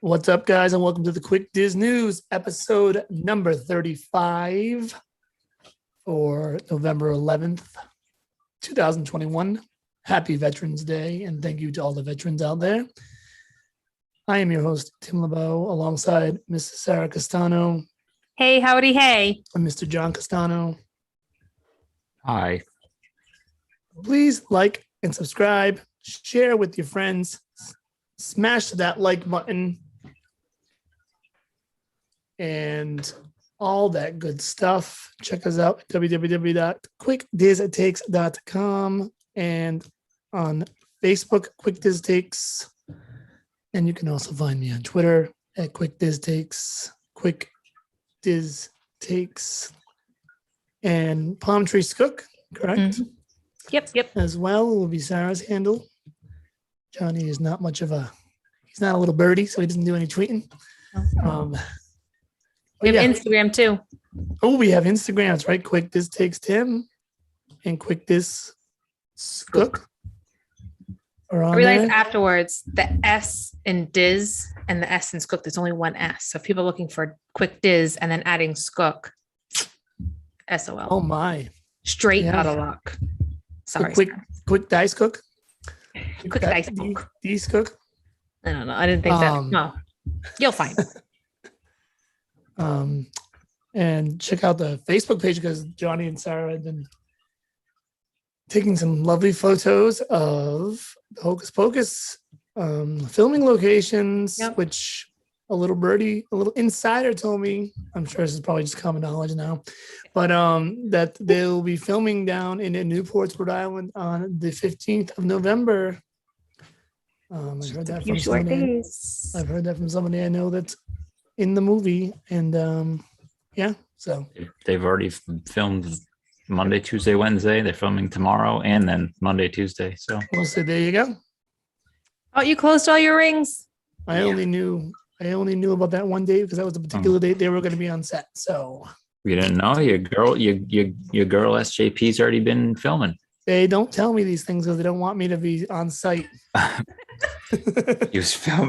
What's up, guys, and welcome to the Quick Diz News, episode number 35 for November 11th, 2021. Happy Veterans Day, and thank you to all the veterans out there. I am your host, Tim LeBeau, alongside Mrs. Sarah Castano. Hey, howdy, hey. And Mr. John Castano. Hi. Please like and subscribe, share with your friends, smash that like button, and all that good stuff. Check us out at www.quickdiztakes.com and on Facebook, Quick Diz Takes. And you can also find me on Twitter at Quick Diz Takes, Quick Diz Takes, and Palm Tree Skook, correct? Mm-hmm. Yep. As well will be Sarah's handle. Johnny is not much of he's not a little birdie, so he doesn't do any tweeting. We have Instagram too. Oh, we have Instagram. That's right. Quick Diz Takes Tim and Quick Diz Skook. I realized afterwards the S in Diz and the S in Skook, there's only one S. So if people are looking for Quick Diz and then adding Skook, SOL. Oh my. Straight out of luck. Sorry. Quick Dice Cook. Quick Dice Cook. Dice Cook. I don't know. I didn't think that. No. You'll find it. And check out the Facebook page because Johnny and Sarah have been taking some lovely photos of the Hocus Pocus filming locations, which a little insider told me, I'm sure this is probably just common knowledge now, but that they'll be filming down in Newport, Rhode Island on the 15th of November. I heard that from somebody. I've heard that from somebody I know that's in the movie, and so they've already filmed Monday, Tuesday, Wednesday. They're filming tomorrow and then Monday, Tuesday. So we'll say there you go. Oh, you closed all your rings. I only knew about that one date because that was the particular date they were going to be on set. So you didn't know your girl SJP's already been filming. They don't tell me these things because they don't want me to be on site.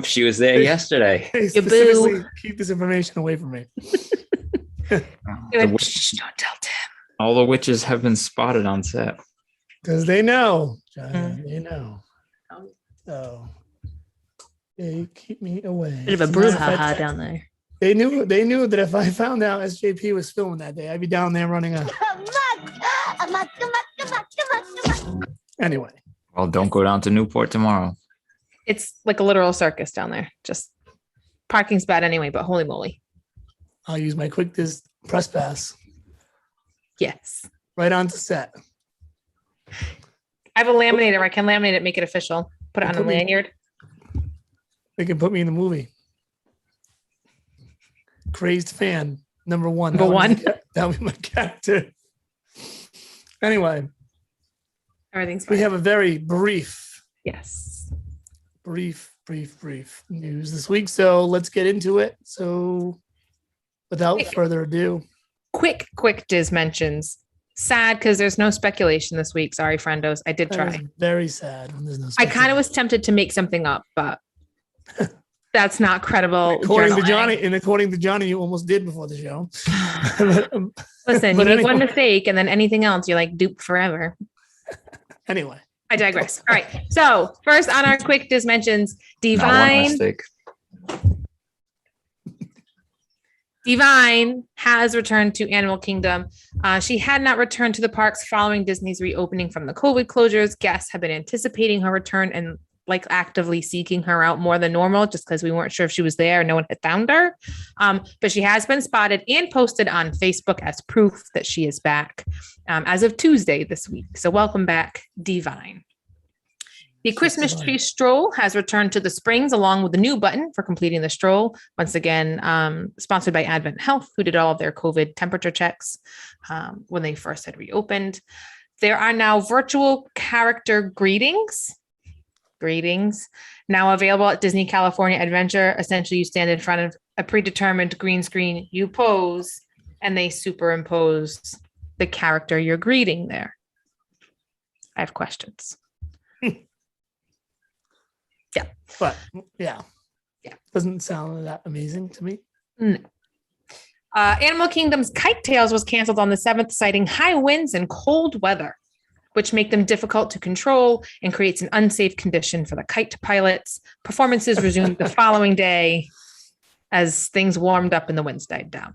She was there yesterday. They specifically keep this information away from me. Don't tell Tim. All the witches have been spotted on set. Because they know. John, they know. So they keep me away. Bit of a brouhaha down there. They knew that if I found out SJP was filming that day, I'd be down there running a. Anyway. Well, don't go down to Newport tomorrow. It's like a literal circus down there. Just parking's bad anyway, but holy moly. I'll use my Quick Diz press pass. Yes. Right onto set. I have a laminator. I can laminate it, make it official. Put it on a lanyard. They can put me in the movie. Crazed fan, number one. That would be my character. Anyway. Everything's fine. We have a very brief news this week. So let's get into it. So without further ado. Quick Diz mentions. Sad because there's no speculation this week. Sorry, friendos. I did try. Very sad when there's no I kind of was tempted to make something up, but that's not credible. According to Johnny, you almost did before the show. Listen, you make one mistake and then anything else, you're like duped forever. Anyway. I digress. All right. So first on our Quick Diz mentions, Devine has returned to Animal Kingdom. She had not returned to the parks following Disney's reopening from the COVID closures. Guests have been anticipating her return and like actively seeking her out more than normal just because we weren't sure if she was there and no one had found her. But she has been spotted and posted on Facebook as proof that she is back as of Tuesday this week. So welcome back, Devine. The Christmas tree stroll has returned to the Springs along with a new button for completing the stroll. Once again, sponsored by Advent Health, who did all of their COVID temperature checks when they first had reopened. There are now virtual character greetings now available at Disney California Adventure. Essentially, you stand in front of a predetermined green screen, you pose, and they superimpose the character you're greeting there. I have questions. Yeah. But yeah. Yeah. Doesn't sound that amazing to me. No. Animal Kingdom's Kite Tails was canceled on the 7th, citing high winds and cold weather, which make them difficult to control and creates an unsafe condition for the kite pilots. Performances resumed the following day as things warmed up and the winds died down.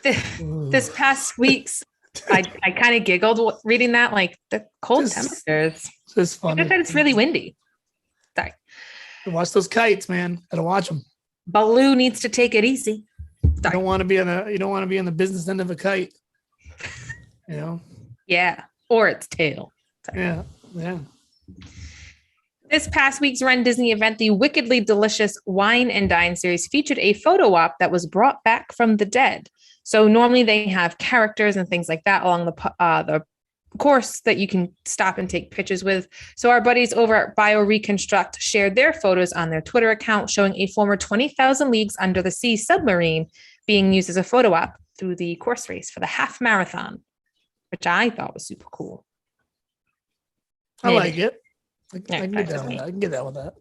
This past week's, I kind of giggled reading that, like the cold temperatures. Just funny. It's really windy. Sorry. Watch those kites, man. Gotta watch them. Baloo needs to take it easy. You don't want to be on the business end of a kite. You know? Yeah. Or its tail. Sorry. Yeah. Yeah. This past week's Run Disney event, the Wickedly Delicious Wine and Dine series featured a photo op that was brought back from the dead. So normally they have characters and things like that along the course that you can stop and take pictures with. So our buddies over at BioReconstruct shared their photos on their Twitter account showing a former 20,000 Leagues Under the Sea submarine being used as a photo op through the course race for the half marathon, which I thought was super cool. I like it. I Yeah, can get down with that. I can get down with that.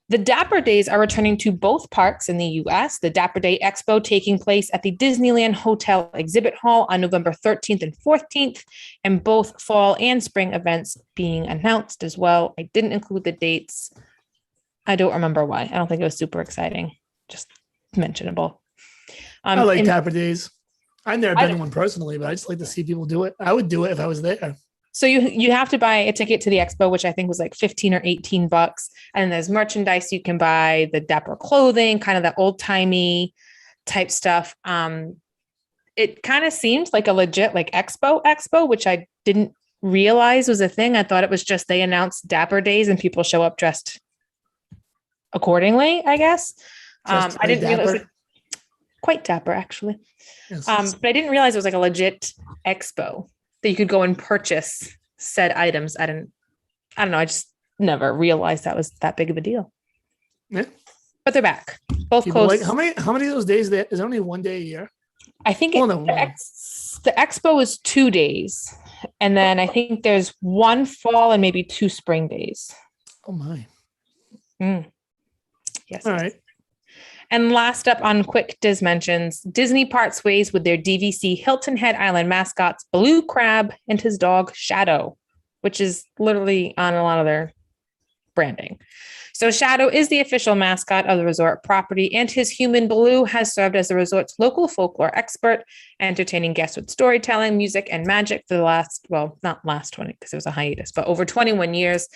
The Dapper Days are returning to both parks in the U.S. The Dapper Day Expo taking place at the Disneyland Hotel Exhibit Hall on November 13th and 14th, and both fall and spring events being announced as well. I didn't include the dates. I don't remember why. I don't think it was super exciting. Just mentionable. I like Dapper Days. I've never been to one personally, but I just like to see people do it. I would do it if I was there. So you have to buy a ticket to the expo, which I think was like $15 or $18. And there's merchandise you can buy, the Dapper clothing, kind of the old timey type stuff. It kind of seemed like a legit like expo, which I didn't realize was a thing. I thought it was just they announced Dapper Days and people show up dressed accordingly, I guess. I didn't realize it was quite dapper actually. Yes. But I didn't realize it was like a legit expo that you could go and purchase said items. I don't know. I just never realized that was that big of a deal. Yeah. But they're back. Both People close. how many of those days there is only one day a year? I think the expo is 2 days. And then I think there's one fall and maybe 2 spring days. Oh my. Yes. All right. And last up on quick Diz mentions, Disney parts ways with their DVC Hilton Head Island mascots, Blue Crab and his dog Shadow, which is literally on a lot of their branding. So Shadow is the official mascot of the resort property, and his human Blue has served as the resort's local folklore expert, entertaining guests with storytelling, music, and magic for the not last 20, because it was a hiatus, but over 21 years.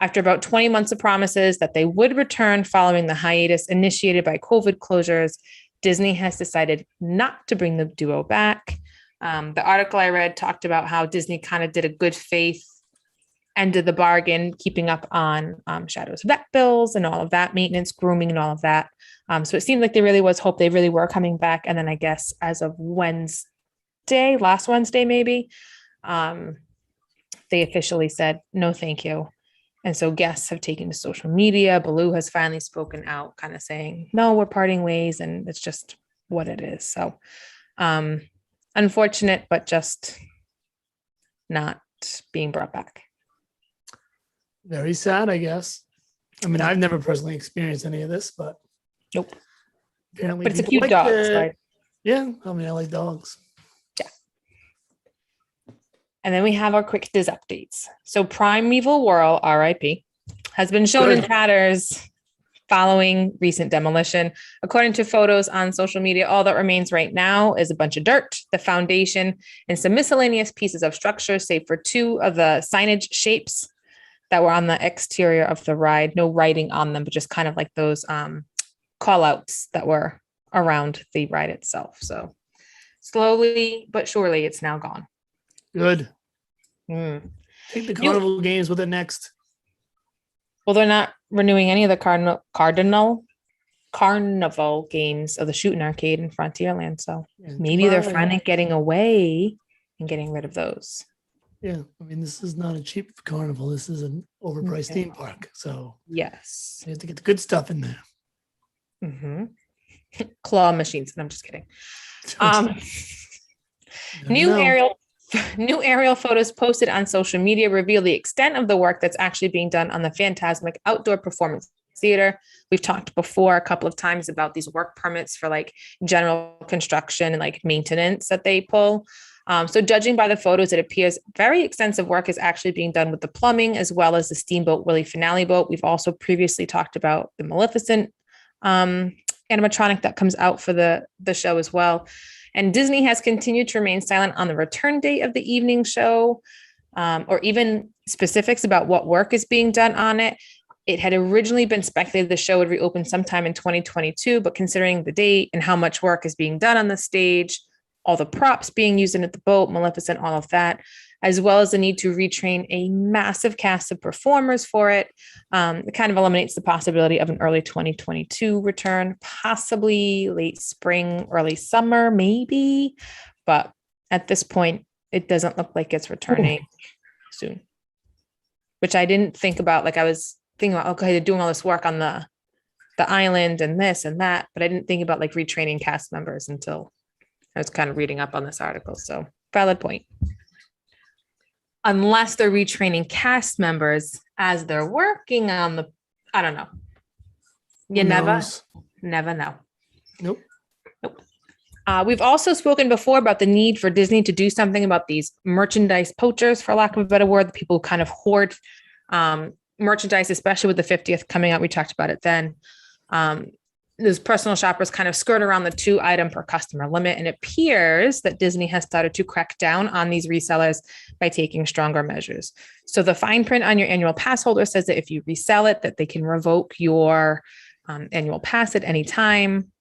After about 20 months of promises that they would return following the hiatus initiated by COVID closures, Disney has decided not to bring the duo back. The article I read talked about how Disney kind of did a good faith end of the bargain, keeping up on Shadow's vet bills and all of that, maintenance, grooming, and all of that. So it seemed like there really was hope they really were coming back. And then I guess as of last Wednesday, maybe, they officially said, no, thank you. And so guests have taken to social media. Baloo has finally spoken out, kind of saying, no, we're parting ways. And it's just what it is. So unfortunate, but just not being brought back. Very sad, I guess. I mean, I've never personally experienced any of this, but nope. Apparently, but it's a people cute like dog. Right? Yeah, I mean, I like dogs. Yeah. And then we have our quick Diz updates. So Primeval Whirl, RIP, has been shown in tatters following recent demolition. According to photos on social media, all that remains right now is a bunch of dirt, the foundation, and some miscellaneous pieces of structure, save for 2 of the signage shapes that were on the exterior of the ride. No writing on them, but just kind of like those call outs that were around the ride itself. So slowly but surely it's now gone. Good. Take the carnival games with it next. Well, they're not renewing any of the carnival games of the Shooting Arcade in Frontierland. So maybe they're finally getting away and getting rid of those. Yeah, I mean, this is not a cheap carnival. This is an overpriced theme park. So yes, you have to get the good stuff in there. Claw machines. And I'm just kidding. New aerial New aerial photos posted on social media reveal the extent of the work that's actually being done on the Phantasmic Outdoor Performance Theater. We've talked before a couple of times about these work permits for like general construction and like maintenance that they pull. So judging by the photos, it appears very extensive work is actually being done with the plumbing as well as the Steamboat Willie finale boat. We've also previously talked about the Maleficent animatronic that comes out for the show as well. And Disney has continued to remain silent on the return date of the evening show, or even specifics about what work is being done on it. It had originally been speculated the show would reopen sometime in 2022, but considering the date and how much work is being done on the stage, all the props being used in at the boat, Maleficent, all of that, as well as the need to retrain a massive cast of performers for it, it kind of eliminates the possibility of an early 2022 return, possibly late spring, early summer, maybe. But at this point, it doesn't look like it's returning soon, which I didn't think about. Like I was thinking about, okay, they're doing all this work on the island and this and that, but I didn't think about like retraining cast members until I was kind of reading up on this article. So valid point. Unless they're retraining cast members as they're working on the, I don't know. You never know. Nope. We've also spoken before about the need for Disney to do something about these merchandise poachers, for lack of a better word, the people who kind of hoard merchandise, especially with the 50th coming out. We talked about it then. Those personal shoppers kind of skirt around the 2-item per customer limit. And it appears that Disney has started to crack down on these resellers by taking stronger measures. So the fine print on your annual pass holder says that if you resell it, that they can revoke your annual pass at any time.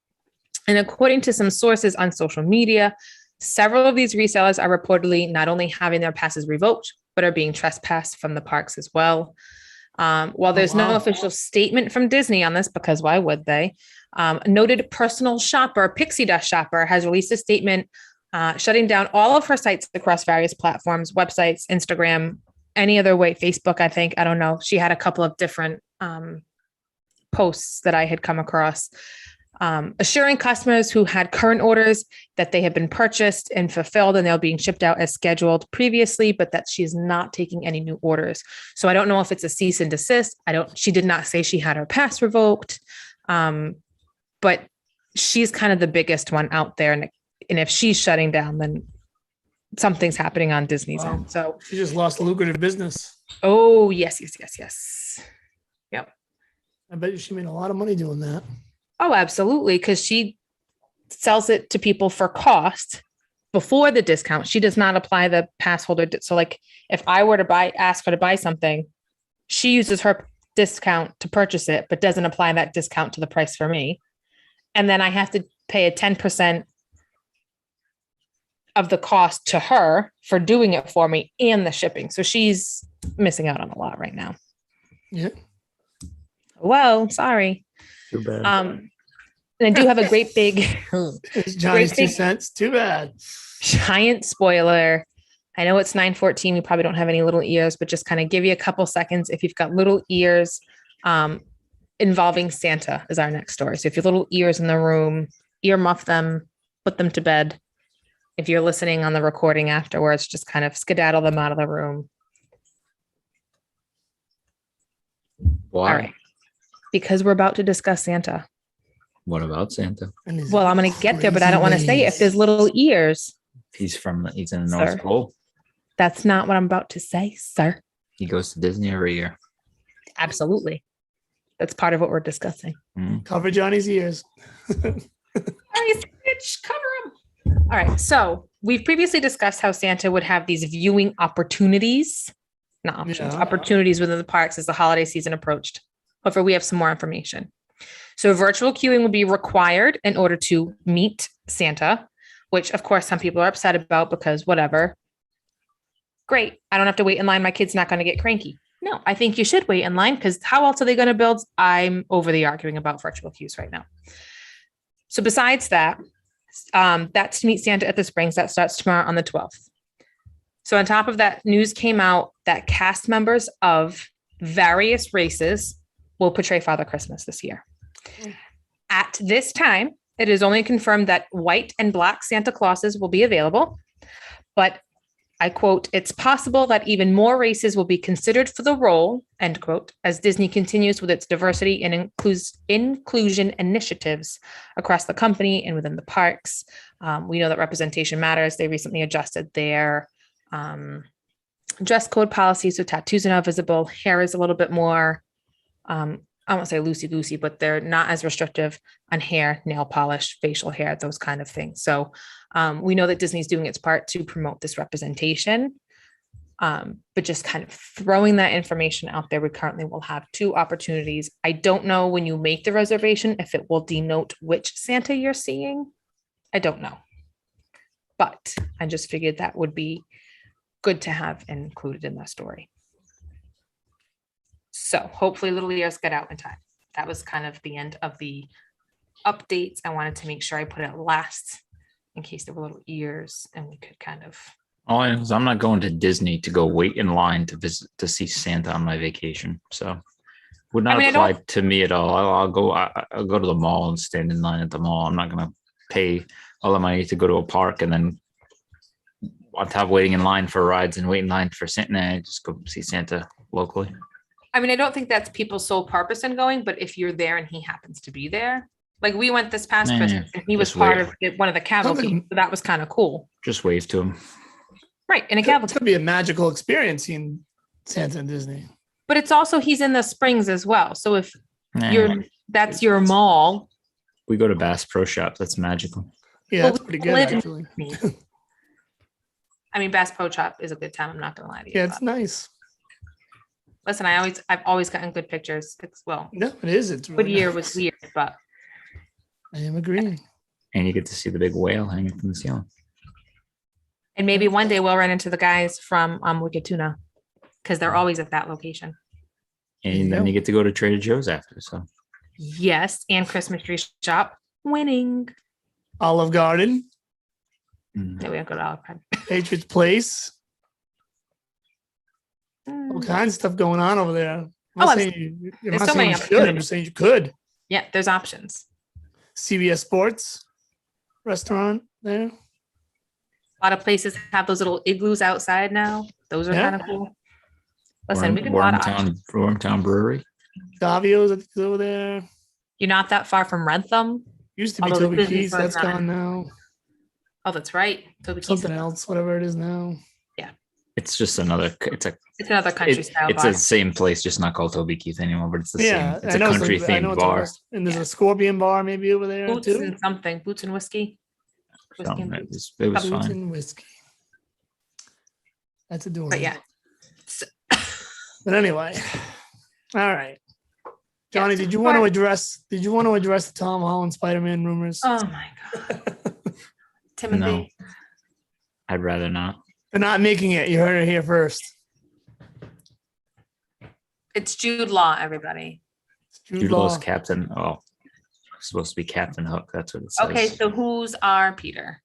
And according to some sources on social media, several of these resellers are reportedly not only having their passes revoked, but are being trespassed from the parks as well. While there's no official statement from Disney on this, because why would they? Noted personal shopper, Pixie Dust Shopper, has released a statement shutting down all of her sites across various platforms, websites, Instagram, any other way, Facebook, I think. I don't know. She had a couple of different posts that I had come across, assuring customers who had current orders that they have been purchased and fulfilled and they're being shipped out as scheduled previously, but that she is not taking any new orders. So I don't know if it's a cease and desist. She did not say she had her pass revoked. But she's kind of the biggest one out there. And if she's shutting down, then something's happening on Disney's end. So she just lost a lucrative business. Oh, yes. Yep. I bet you she made a lot of money doing that. Oh, absolutely. Because she sells it to people for cost before the discount. She does not apply the pass holder. So like if I were to ask her to buy something, she uses her discount to purchase it, but doesn't apply that discount to the price for me. And then I have to pay a 10% of the cost to her for doing it for me and the shipping. So she's missing out on a lot right now. Yeah. Well, sorry. Too bad. And I do have a great big It's Johnny's 2 cents. Too bad. giant spoiler. I know it's 9:14. You probably don't have any little ears, but just kind of give you a couple seconds. If you've got little ears, involving Santa is our next story. So if you have little ears in the room, earmuff them, put them to bed. If you're listening on the recording afterwards, just kind of skedaddle them out of the room. Why? All right. Because we're about to discuss Santa. What about Santa? Well, I'm going to get there, but I don't want to say it. If there's little ears. He's in the North Pole. That's not what I'm about to say, sir. He goes to Disney every year. Absolutely. That's part of what we're discussing. Cover Johnny's ears. Nice, bitch, cover them. All right. So we've previously discussed how Santa would have these viewing opportunities, not options, opportunities within the parks as the holiday season approached. However, we have some more information. So virtual queuing will be required in order to meet Santa, which of course some people are upset about because whatever. Great. I don't have to wait in line. My kid's not going to get cranky. No, I think you should wait in line because how else are they going to build? I'm over the arguing about virtual queues right now. So besides that, that's to meet Santa at the Springs. That starts tomorrow on the 12th. So on top of that, news came out that cast members of various races will portray Father Christmas this year. At this time, it is only confirmed that white and black Santa Clauses will be available, but I quote, "It's possible that even more races will be considered for the role," end quote, as Disney continues with its diversity and inclusion initiatives across the company and within the parks. We know that representation matters. They recently adjusted their dress code policy, so tattoos are now visible. Hair is a little bit more, I won't say loosey-goosey, but they're not as restrictive on hair, nail polish, facial hair, those kind of things. So we know that Disney's doing its part to promote this representation, but just kind of throwing that information out there. We currently will have 2 opportunities. I don't know when you make the reservation if it will denote which Santa you're seeing. I don't know. But I just figured that would be good to have included in the story. So hopefully little ears get out in time. That was kind of the end of the updates. I wanted to make sure I put it last in case there were little ears and we could kind of. All I know is I'm not going to Disney to go wait in line to see Santa on my vacation. So would not apply to me at all. I'll go to the mall and stand in line at the mall. I'm not going to pay all the money to go to a park and then on top of waiting in line for rides and wait in line for Santa, I just go see Santa locally. I mean, I don't think that's people's sole purpose in going, but if you're there and he happens to be there, like we went this past Christmas and he was part of one of the cavalcade, so that was kind of cool. Just wave to him. Right, in a It's cavalcade. gonna be a magical experience seeing Santa and Disney. But it's also, he's in the Springs as well. So if that's your mall. We go to Bass Pro Shops. That's magical. Yeah, Well, that's pretty good actually. I mean, Bass Pro Shop is a good time. I'm not gonna lie to you. Yeah, it's nice. Listen, I've always gotten good pictures. No, it is. It's really Goodyear nice. was weird, but I am agreeing. And you get to see the big whale hanging from the ceiling. and maybe one day we'll run into the guys from Wicked Tuna because they're always at that location. And then you get to go to Trader Joe's after. So Yes, and Christmas tree shop winning. Olive Garden, Yeah, we don't go to Olive Garden. Patriots Place, all kinds of stuff going on over there. I'm not saying there's so many you should. I'm just saying you could. Yeah, there's options. CBS Sports restaurant there. A lot of places have those little igloos outside now. Those are Yeah. kind of cool. Listen, we can do a lot of options. Wormtown Brewery. Davio's I think, is over there. You're not that far from Rentham. Used to be Although Toby Disney Keith's. Store's That's not. gone now. Oh, that's right. Toby Keith's. Something else, whatever it is now. It's just another. It's another country style It's bar. the same place, just not called Toby Keith anymore. But it's the Yeah, same. It's I a know country I know themed it's a bar. rest- And there's a Scorpion bar maybe over there Boots too. and something. Boots and whiskey. Whiskey Something. and It boots. was Boots fun. and whiskey. That's a doing. But yeah. But anyway, all right. Johnny, Yeah, did you want to address the Tom Holland Spider-Man rumors? Oh my God. Timothy. No. I'd rather not. They're not making it. You heard it here first. It's Jude Law, everybody. Jude Law's Captain. Oh, supposed to be Captain Hook. That's what it says. Okay, so who's our Peter?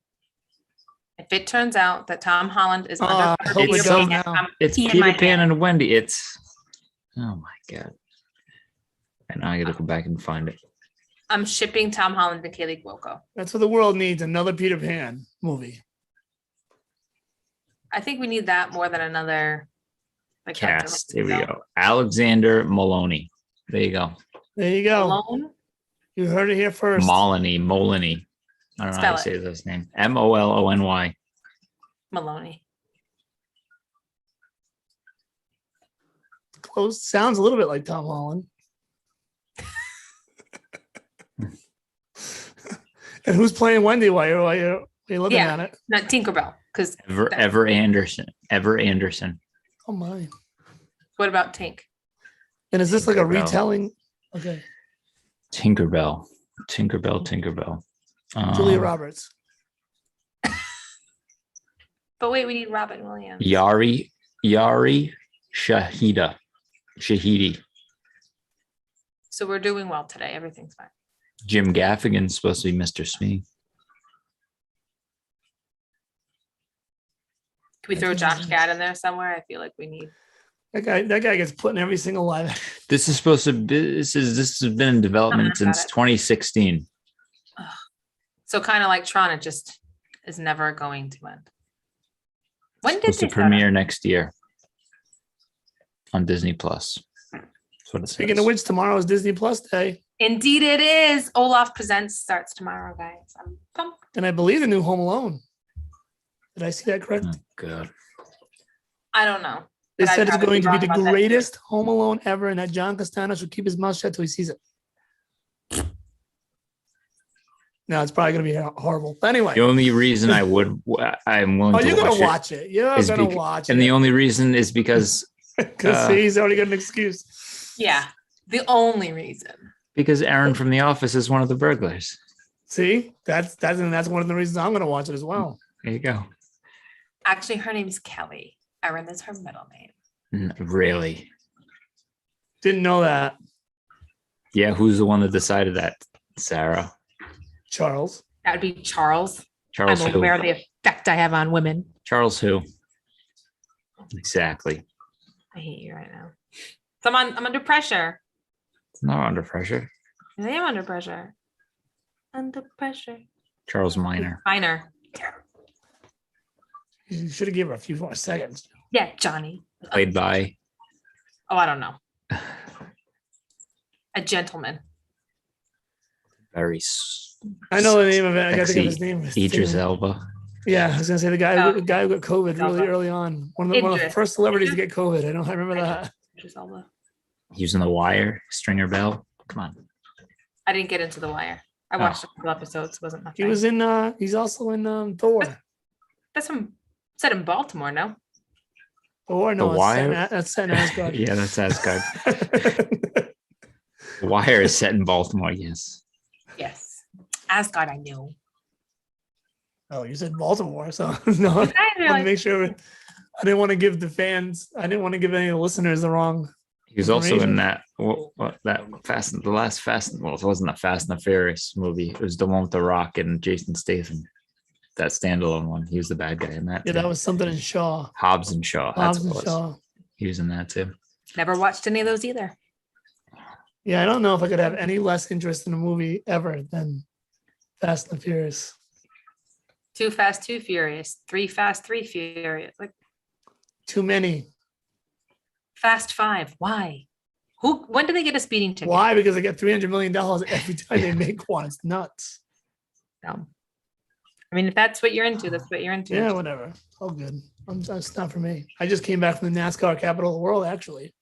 If it turns out that Tom Holland is under I fire hope for it doing does it, now. I'm It's peeing Peter my Pan hand. and Wendy. It's oh my god. And now I gotta go back and find it. I'm shipping Tom Holland to Kaylee Cuoco. That's what the world needs, another Peter Pan movie. I think we need that more than another like Cast. Here we go. Alexander Maloney. There you go. There you go. Malone? You heard it here first. Moloney. I don't know how to Spell say his name. Molony. Maloney. Close. Sounds a little bit like Tom Holland. And who's playing Wendy while you're looking Yeah. at it? Not Tinkerbell. Because Ever Anderson. Oh my. what about Tink? And is this like a Tinkerbell. retelling? Okay. Tinkerbell. Julia Roberts. But wait, we need Robin Williams. Yari Shahidi. So we're doing well today. Everything's fine. Jim Gaffigan's supposed to be Mr. Smee. Can we throw Josh Gad in there somewhere? I feel like we need. That guy gets put in every single live. This is supposed to be. This has been in development since 2016. So kind of like Tron, it just is never going to end. When did Supposed to they start? premiere next year on Disney Plus. That's what it Speaking says. of which, tomorrow is Disney Plus Day. Indeed, it is. Olaf Presents starts tomorrow, guys. I'm pumped. And I believe the new Home Alone. Did I see that correct? Oh, God. I don't know. They but I'd said it's probably going to be wrong the about that too. greatest Home Alone ever, and that John Castano should keep his mouth shut till he sees it. No, it's probably going to be horrible. But anyway. The only reason I'm willing Oh, to you're going watch to watch it. You're is going to watch it. and the only reason is because Because he's already got an excuse. Yeah, the only reason. because Aaron from The Office is one of the burglars. See, that's one of the reasons I'm going to watch it as well. There you go. Actually, her name's Kelly. Erin is her middle name. Really? Didn't know that. Yeah, who's the one that decided that? Sarah. Charles. That would be Charles. Charles I'm who? aware of the effect I have on women. Charles who? Exactly. I hate you right now. So I'm under pressure. It's not under pressure. I am under pressure. Under pressure. Charles Minor. Minor. You should have given her a few more seconds. Yeah, Johnny. Played by Oh, I don't know. A gentleman. very I know the name of it. I got to think of sexy his name. Idris Elba. Yeah, I was gonna say the guy Oh. who got COVID really early on. One of the Idris. first celebrities to get COVID. I remember that. Idris Elba. He was in The Wire, Stringer Bell. Come on. I didn't get into The Wire. I watched a couple episodes. It wasn't my He thing. was in he's also in Thor. That's from set in Baltimore, no? Thor, no, The Wire? that's set in Asgard. Yeah, that's Asgard. The Wire is set in Baltimore, yes. Yes. Asgard, I knew. Oh, you said Baltimore, so no. I I want to realized- make sure. I didn't want to give the fans. I didn't want to give any of the listeners the wrong. He was also in Information. that the last Fast. Well, it wasn't a Fast and the Furious movie. It was the one with The Rock and Jason Statham. That standalone one. He was the bad guy in that. Yeah, too. that was something in Shaw. Hobbs and Shaw. That's Hobbs and what it was. Shaw. He was in that too. Never watched any of those either. Yeah, I don't know if I could have any less interest in a movie ever than Fast and the Furious. Too Fast, Too Furious. 3 Fast, 3 Furious. Like Too many. Fast 5. Why? When do they get a speeding ticket? Why? Because they get $300 million every time they make one. It's nuts. Dumb. I mean, if that's what you're into, that's what you're into. Yeah, whatever. All good. It's not for me. I just came back from the NASCAR capital of the world, actually.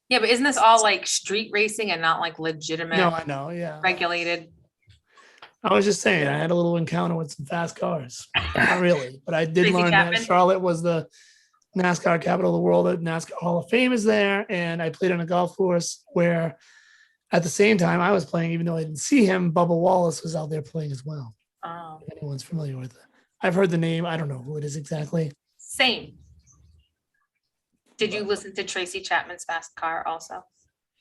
Yeah, but isn't this all like street racing and not like legitimate, No, I know. Yeah. regulated? I was just saying, I had a little encounter with some fast cars. Not really, but I did Tracy learn that Chapman? Charlotte was the NASCAR capital of the world. The NASCAR Hall of Fame is there. And I played on a golf course where at the same time I was playing, even though I didn't see him, Bubba Wallace was out there playing as well. Oh, If anyone's familiar with it. I've heard the name. I don't know who it is exactly. same. Did you listen to Tracy Chapman's Fast Car also?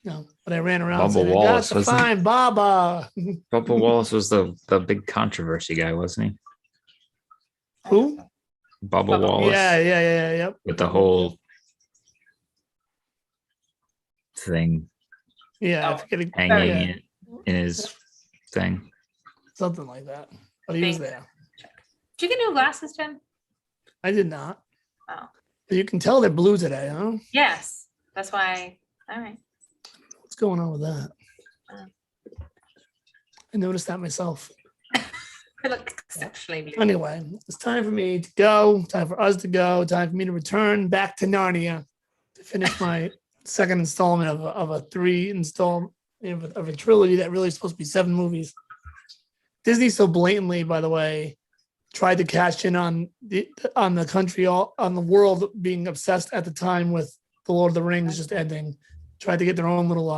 No, but I ran around Bubba saying, I got Wallace, to wasn't it? find Baba. Bubba Wallace was the big controversy guy, wasn't he? Who? Bubba Wallace. Yep. With the whole thing Yeah, I Oh. forget it- hanging yeah, in his thing. something like that. But he was Thanks. there. Did you get new glasses, Jen? I did not. Oh. You can tell they're blue today, huh? Yes. That's why. All right. What's going on with that? Uh. I noticed that myself. I look exceptionally blue. Anyway, it's time for me to go. Time for us to go. Time for me to return back to Narnia to finish my second installment of a of a trilogy that really is supposed to be 7 movies. Disney so blatantly, by the way, tried to cash in on the world being obsessed at the time with the Lord of the Rings just ending. Tried to get their own little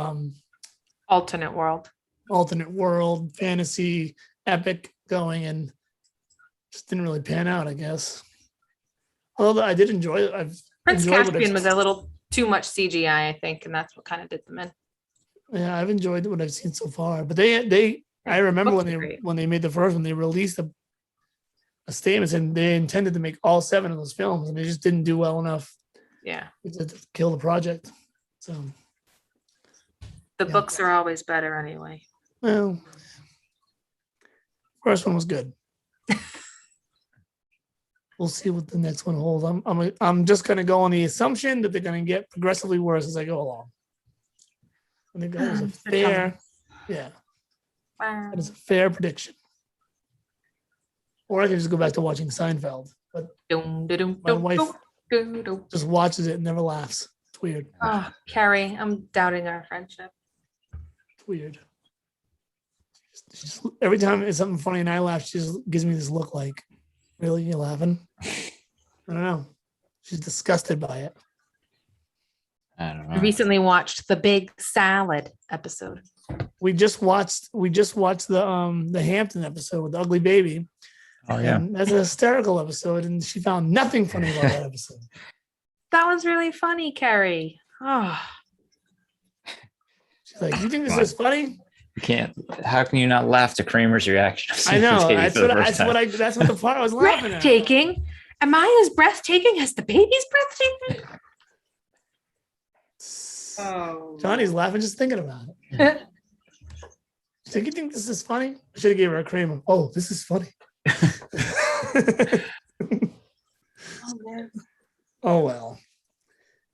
Alternate world. alternate world fantasy epic going, and just didn't really pan out, I guess. Although I did enjoy it. Prince enjoyed what Caspian I've- was a little too much CGI, I think, and that's what kind of did them in. Yeah, I've enjoyed what I've seen so far. But I remember Looks when they great. made the first one, they released a statement and they intended to make all 7 of those films, and they just didn't do well enough Yeah. to kill the project. So, The Yeah. books are always better anyway. well, first one was good. we'll see what the next one holds. I'm just gonna go on the assumption that they're gonna get progressively worse as I go along. I think that is a fair, yeah, Wow. that is a fair prediction. Or I can just go back to watching Seinfeld, but my wife just watches it and never laughs. It's weird. Oh, Carrie, I'm doubting our friendship. It's weird. Every time it's something funny and I laugh, she just gives me this look like, really, you're laughing? I don't know. She's disgusted by it. I don't I know. recently watched the Big Salad episode. We just watched the Hampton episode with the ugly baby. Oh yeah. And that's a hysterical episode, and she found nothing funny about that episode. That was really funny, Carrie. Oh, She's like, "You think this is funny?" You can't. How can you not laugh to Kramer's reaction? I know. That's what the part I was laughing at. breathtaking. Am I as breathtaking as the baby's breathtaking? Oh, Johnny's laughing just thinking about it. She's like, "You think this is funny?" I should have gave her a Kramer. Oh, this is funny. Oh, man. Oh well.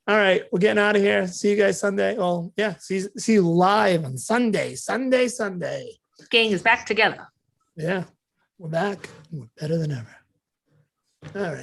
All right, we're getting out of here. See you guys Sunday. Oh yeah, see you live on Sunday. Gang is back together. Yeah, we're back. We're better than ever. All right.